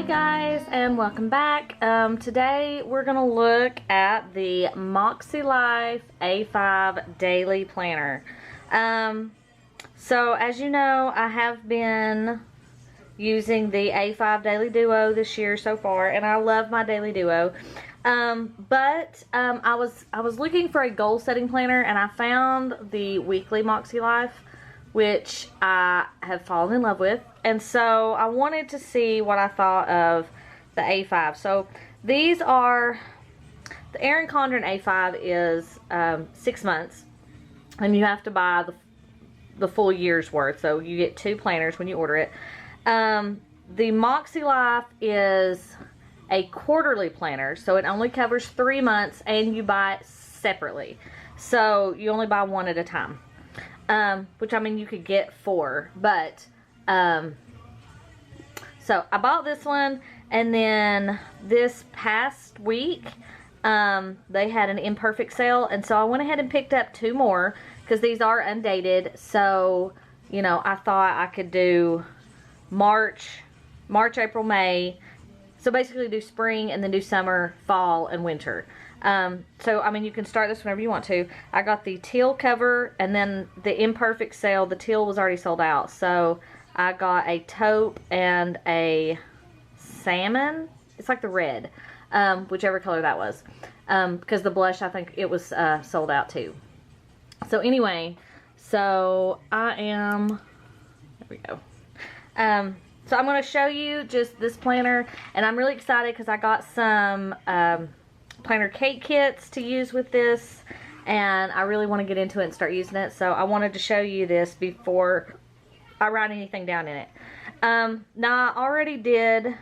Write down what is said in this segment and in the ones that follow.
Hi guys, and welcome back. Today we're going to look at the Makselife A5 Daily Planner. So as you know, I have been using the A5 Daily Duo this year so far, and I love my Daily Duo. I was looking for a goal setting planner, and I found the weekly Makselife, which I have fallen in love with. And so I wanted to see what I thought of the A5. So these are, the Erin Condren A5 is 6 months, and you have to buy the full year's worth. So you get 2 planners when you order it. The Makselife is a quarterly planner, so it only covers 3 months, and you buy it separately. So you only buy one at a time. Which, I mean, you could get 4, but, so I bought this one, and then this past week, they had an imperfect sale, and so I went ahead and picked up 2 more, because these are undated. So, you know, I thought I could do March, April, May, so basically do spring, and then do summer, fall, and winter. So, I mean, you can start this whenever you want to. I got the teal cover, and then the imperfect sale, the teal was already sold out. So, I got a taupe and a salmon. It's like the red, whichever color that was. Because the blush, I think it was sold out too. So, anyway, so there we go. So, I'm going to show you just this planner, and I'm really excited because I got some planner cake kits to use with this, and I really want to get into it and start using it. So I wanted to show you this before I write anything down in it. Now I already did,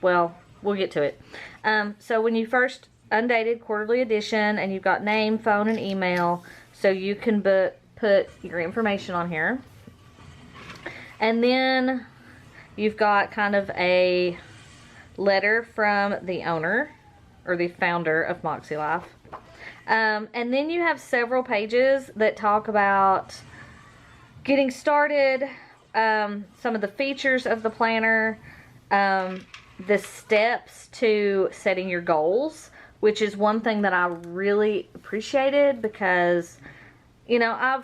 well, we'll get to it. So when you first, undated quarterly edition, and you've got name, phone, and email, so you can put your information on here. And then you've got kind of a letter from the owner, or the founder of Makselife. And then you have several pages that talk about getting started, some of the features of the planner, the steps to setting your goals, which is one thing that I really appreciated, because, you know,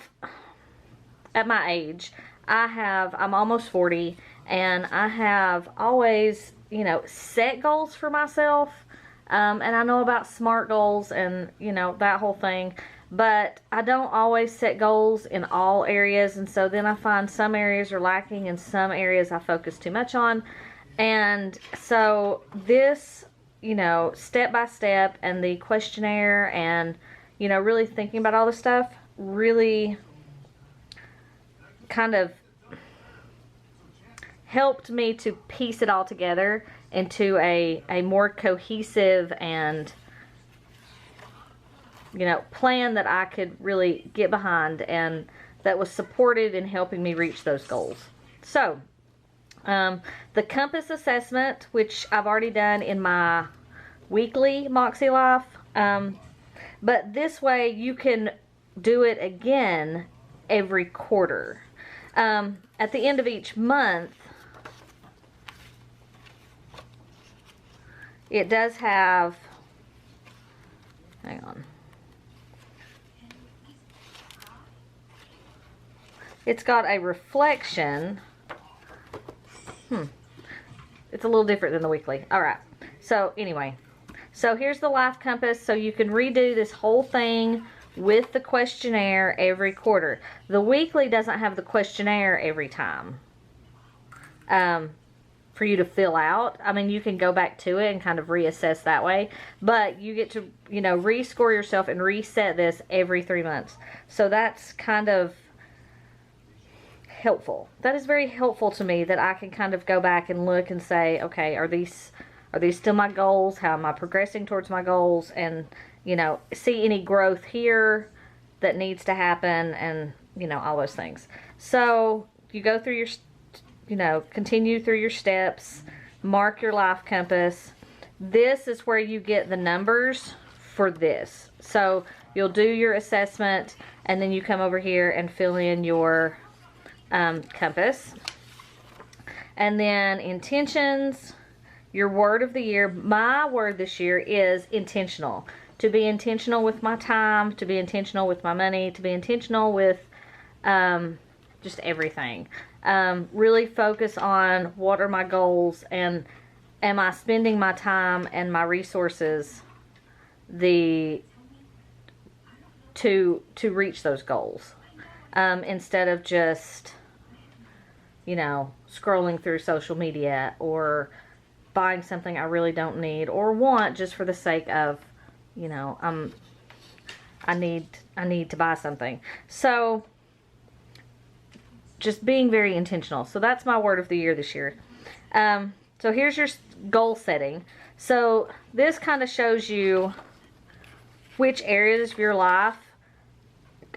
at my age, I'm almost 40, and I have always, you know, set goals for myself. And I know about SMART goals and, you know, that whole thing, but I don't always set goals in all areas, and so then I find some areas are lacking and some areas I focus too much on. And so this, you know, step by step, and the questionnaire, and, you know, really thinking about all this stuff really kind of helped me to piece it all together into a more cohesive and, you know, plan that I could really get behind, and that was supported in helping me reach those goals. So, the compass assessment, which I've already done in my weekly Makselife, but this way you can do it again every quarter. At the end of each month, it does have, hang on, it's got a reflection. It's a little different than the weekly. Alright, so anyway, so here's the life compass, so you can redo this whole thing with the questionnaire every quarter. The weekly doesn't have the questionnaire every time for you to fill out. I mean, you can go back to it and kind of reassess that way, but you get to, you know, rescore yourself and reset this every 3 months. So that's kind of helpful. That is very helpful to me, that I can kind of go back and look and say, okay, are these still my goals? How am I progressing towards my goals? And, you know, see any growth here that needs to happen, and, you know, all those things. So you go through your, you know, continue through your steps, mark your life compass. This is where you get the numbers for this. So you'll do your assessment, and then you come over here and fill in your compass. And then intentions, your word of the year. My word this year is intentional. To be intentional with my time, to be intentional with my money, to be intentional with just everything. Really focus on what are my goals, and am I spending my time and my resources to reach those goals, instead of just, you know, scrolling through social media or buying something I really don't need or want just for the sake of, you know, I need to buy something. So just being very intentional. So that's my word of the year this year. So here's your goal setting. So this kind of shows you which areas of your life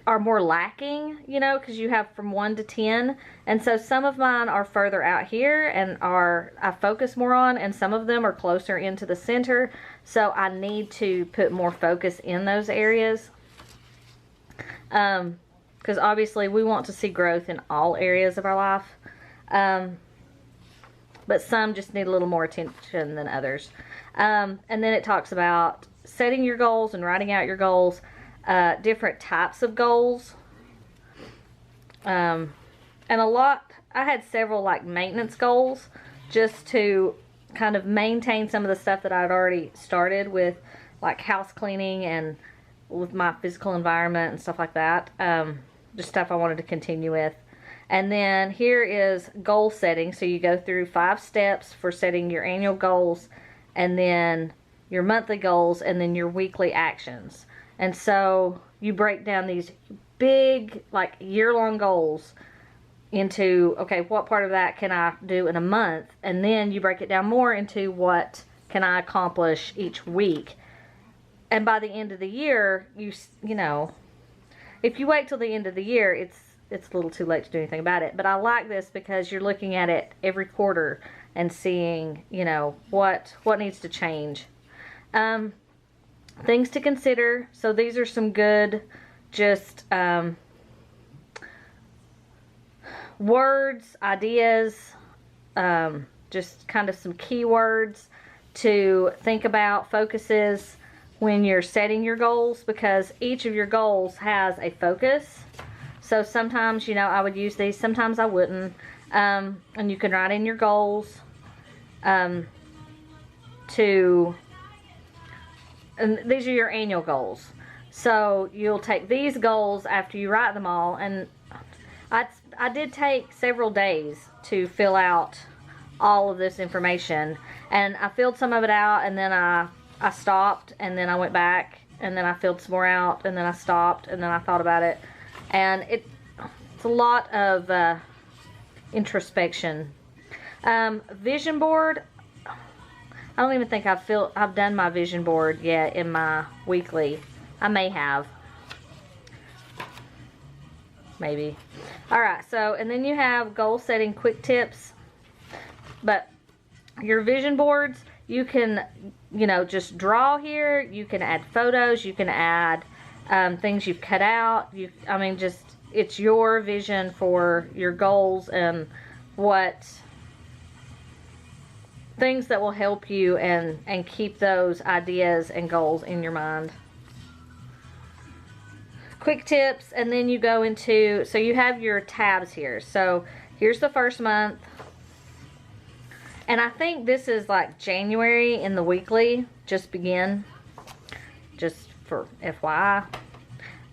are more lacking, you know, because you have from 1 to 10. And so some of mine are further out here and I focus more on, and some of them are closer into the center. So I need to put more focus in those areas. Because obviously we want to see growth in all areas of our life. But some just need a little more attention than others. And then it talks about setting your goals and writing out your goals, different types of goals. And I had several like maintenance goals just to kind of maintain some of the stuff that I'd already started with, like house cleaning and with my physical environment and stuff like that. Just stuff I wanted to continue with. And then here is goal setting. So you go through 5 steps for setting your annual goals, and then your monthly goals, and then your weekly actions. And so you break down these big, like, year-long goals into, okay, what part of that can I do in a month? And then you break it down more into what can I accomplish each week. And by the end of the year, you know, if you wait till the end of the year, it's a little too late to do anything about it. But I like this because you're looking at it every quarter and seeing, you know, what needs to change. Things to consider. So these are some good, just words, ideas, just kind of some keywords to think about, focuses when you're setting your goals, because each of your goals has a focus. So sometimes, you know, I would use these, sometimes I wouldn't. And you can write in your goals and these are your annual goals. So you'll take these goals after you write them all, and I did take several days to fill out all of this information, and I filled some of it out, and then I stopped, and then I went back, and then I filled some more out, and then I stopped, and then I thought about it. And it's a lot of introspection. Vision board. I don't even think I've done my vision board yet in my weekly. I may have. Maybe. Alright, so, and then you have goal setting quick tips. But your vision boards, you can, you know, just draw here. You can add photos. You can add things you've cut out. I mean, just, it's your vision for your goals and what things that will help you and keep those ideas and goals in your mind. Quick tips, and then you go into, so you have your tabs here. So here's the first month, and I think this is like January in the weekly. Just begin, just for FYI.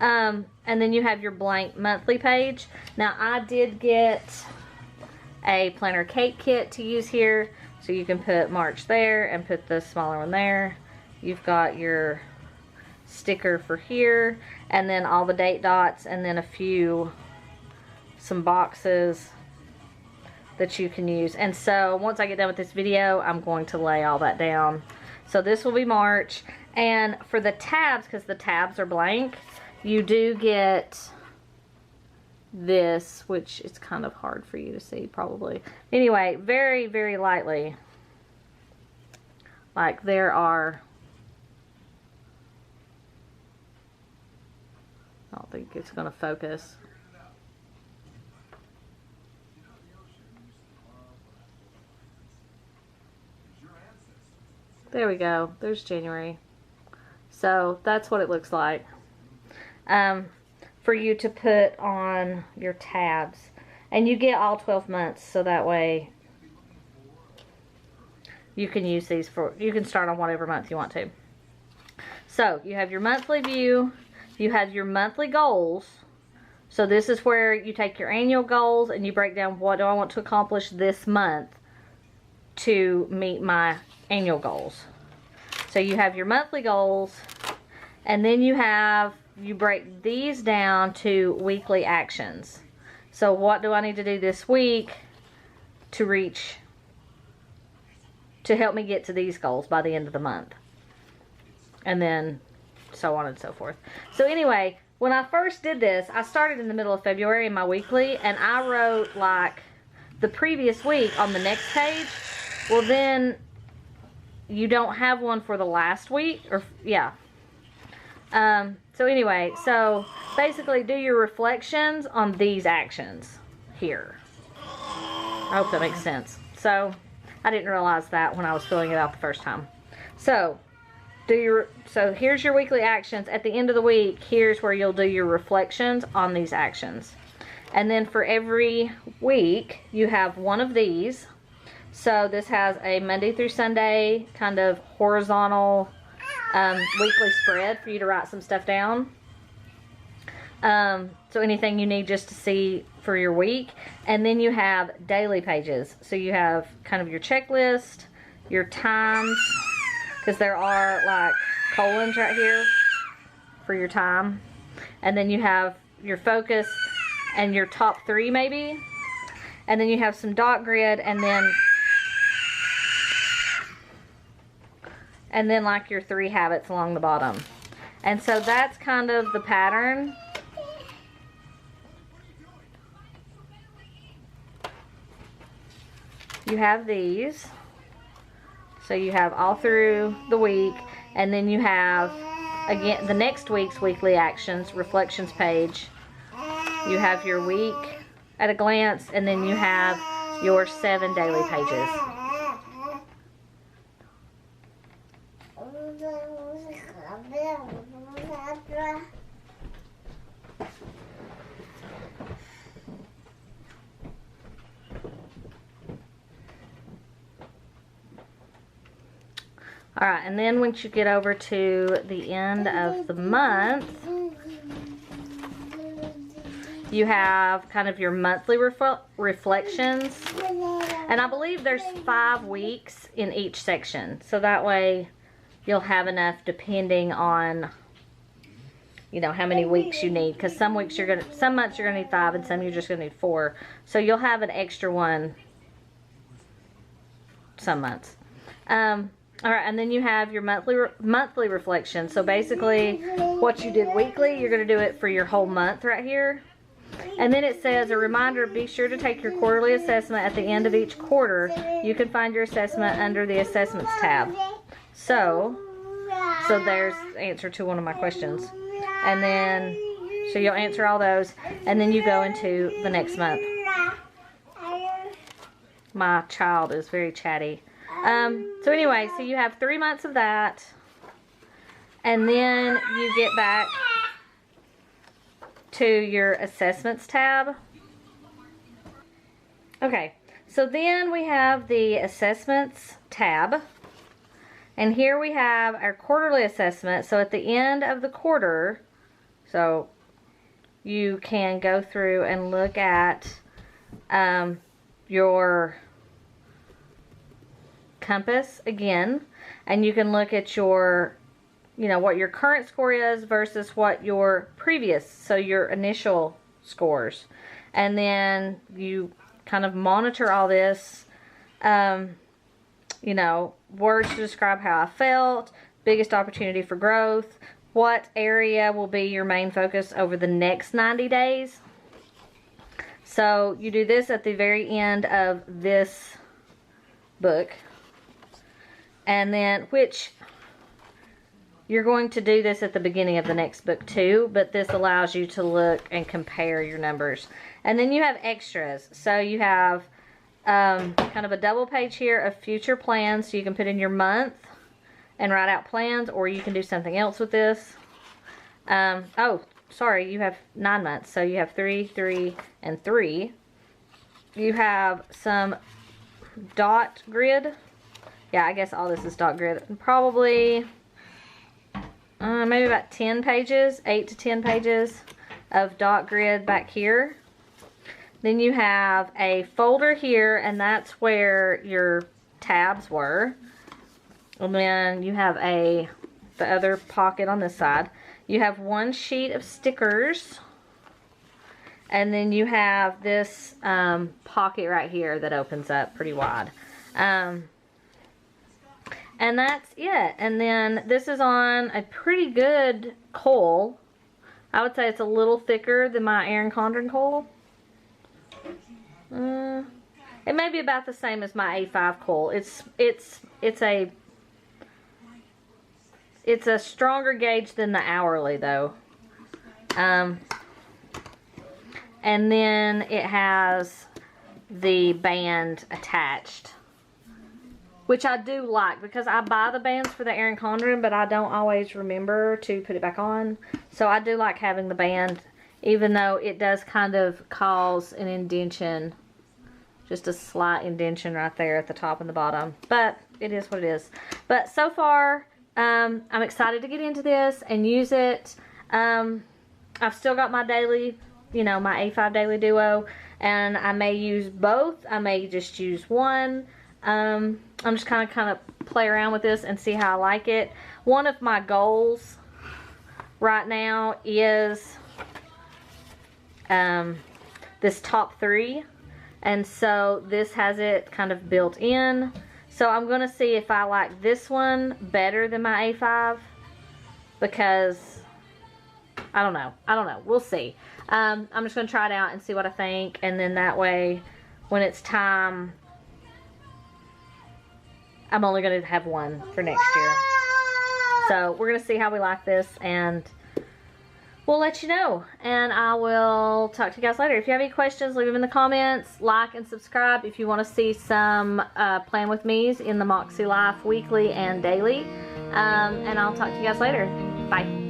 And then you have your blank monthly page. Now I did get a planner cake kit to use here, so you can put March there and put the smaller one there. You've got your sticker for here, and then all the date dots, and then some boxes that you can use. And so once I get done with this video, I'm going to lay all that down. So this will be March. And for the tabs, because the tabs are blank, you do get this, which is kind of hard for you to see probably. Anyway, very, very lightly. Like there are, I don't think it's going to focus. There we go. There's January. So that's what it looks like. For you to put on your tabs. And you get all 12 months, so that way you can use these for, you can start on whatever month you want to. So you have your monthly view, you have your monthly goals. So this is where you take your annual goals and you break down what do I want to accomplish this month to meet my annual goals. So you have your monthly goals, and then you break these down to weekly actions. So what do I need to do this week to help me get to these goals by the end of the month? And then so on and so forth. So anyway, when I first did this, I started in the middle of February in my weekly, and I wrote like the previous week on the next page. Well, then you don't have one for the last week, or yeah. So anyway, so basically do your reflections on these actions here. I hope that makes sense. So I didn't realize that when I was filling it out the first time. So here's your weekly actions. At the end of the week, here's where you'll do your reflections on these actions. And then for every week, you have one of these. So this has a Monday through Sunday kind of horizontal weekly spread for you to write some stuff down. So anything you need just to see for your week. And then you have daily pages. So you have kind of your checklist, your times, because there are like colons right here for your time. And then you have your focus and your top 3 maybe. And then you have some dot grid, and then like your 3 habits along the bottom. And so that's kind of the pattern. You have these. So you have all through the week, and then you have again the next week's weekly actions, reflections page. You have your week at a glance, and then you have your 7 daily pages. Alright, and then once you get over to the end of the month, you have kind of your monthly reflections. And I believe there's 5 weeks in each section. So that way you'll have enough depending on, you know, how many weeks you need. Because some months you're gonna need 5, and some you're just gonna need 4. So you'll have an extra one some months. Alright, and then you have your monthly reflection. So basically, what you did weekly, you're going to do it for your whole month right here. And then it says, a reminder, be sure to take your quarterly assessment at the end of each quarter. You can find your assessment under the Assessments tab. So there's the answer to one of my questions. And then, so you'll answer all those, and then you go into the next month. My child is very chatty. So anyway, so you have 3 months of that, and then you get back to your Assessments tab. Okay, so then we have the Assessments tab, and here we have our quarterly assessment. So at the end of the quarter, so you can go through and look at your compass again, and you can look at your, you know, what your current score is versus what your previous, so your initial scores. And then you kind of monitor all this, you know, words to describe how I felt, biggest opportunity for growth, what area will be your main focus over the next 90 days. So you do this at the very end of this book. And then, which you're going to do this at the beginning of the next book too, but this allows you to look and compare your numbers. And then you have extras. So you have kind of a double page here of future plans, so you can put in your month, and write out plans, or you can do something else with this. Oh, sorry, you have 9 months, so you have 3, 3, and 3. You have some dot grid. Yeah, I guess all this is dot grid. Probably maybe about 10 pages, 8 to 10 pages of dot grid back here. Then you have a folder here, and that's where your tabs were. And then you have the other pocket on this side. You have 1 sheet of stickers. And then you have this pocket right here that opens up pretty wide. And that's it. And then this is on a pretty good coal. I would say it's a little thicker than my Erin Condren coal. It may be about the same as my A5 coal. It's a stronger gauge than the hourly though. And then it has the band attached, which I do like because I buy the bands for the Erin Condren, but I don't always remember to put it back on. So I do like having the band, even though it does kind of cause an indentation, just a slight indentation right there at the top and the bottom. But it is what it is. But so far, I'm excited to get into this and use it. I've still got my daily, my A5 Daily Duo, and I may use both. I may just use one. I'm just kind of play around with this and see how I like it. One of my goals right now is this top 3, and so this has it kind of built in. So I'm going to see if I like this one better than my A5, because I don't know. We'll see. I'm just going to try it out and see what I think, and then that way when it's time, I'm only going to have one for next year. So we're going to see how we like this, and we'll let you know. And I will talk to you guys later. If you have any questions, leave them in the comments. Like and subscribe if you want to see some Plan With Me's in the Makselife weekly and daily. And I'll talk to you guys later. Bye.